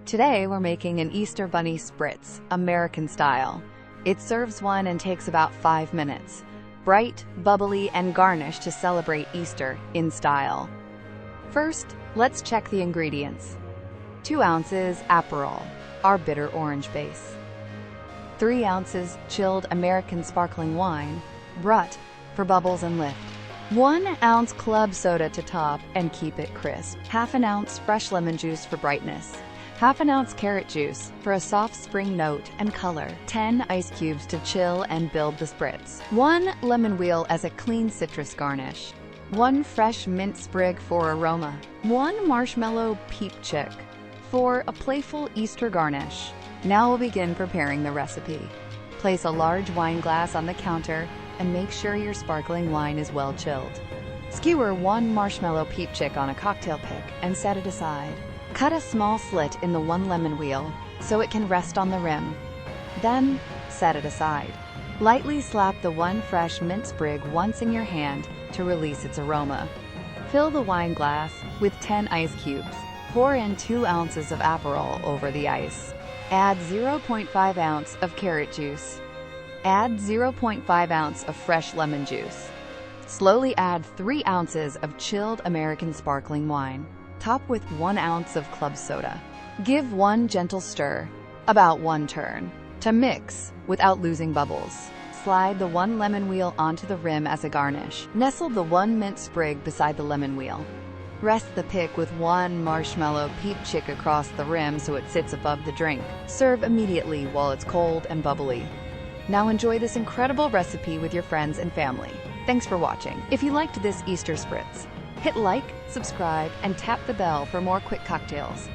Today we're making an Easter Bunny Spritz, American style. It serves one and takes about 5 minutes. Bright, bubbly, and garnish to celebrate Easter in style. First, let's check the ingredients. 2 ounces Aperol, our bitter orange base. 3 ounces chilled American sparkling wine, brut, for bubbles and lift. 1 ounce club soda to top and keep it crisp. Half an ounce fresh lemon juice for brightness. Half an ounce carrot juice for a soft spring note and color. 10 ice cubes to chill and build the spritz. 1 lemon wheel as a clean citrus garnish. 1 fresh mint sprig for aroma. 1 marshmallow Peep chick for a playful Easter garnish. Now we'll begin preparing the recipe. Place a large wine glass on the counter and make sure your sparkling wine is well chilled. Skewer 1 marshmallow Peep chick on a cocktail pick and set it aside. Cut a small slit in the 1 lemon wheel so it can rest on the rim. Then, set it aside. Lightly slap the 1 fresh mint sprig once in your hand to release its aroma. Fill the wine glass with 10 ice cubes. Pour in 2 ounces of Aperol over the ice. Add 0.5 ounce of carrot juice. Add 0.5 ounce of fresh lemon juice. Slowly add 3 ounces of chilled American sparkling wine. Top with 1 ounce of club soda. Give 1 gentle stir, about 1 turn, to mix without losing bubbles. Slide the 1 lemon wheel onto the rim as a garnish. Nestle the 1 mint sprig beside the lemon wheel. Rest the pick with 1 marshmallow Peep chick across the rim so it sits above the drink. Serve immediately while it's cold and bubbly. Now enjoy this incredible recipe with your friends and family. Thanks for watching. If you liked this Easter Spritz, hit like, subscribe, and tap the bell for more quick cocktails.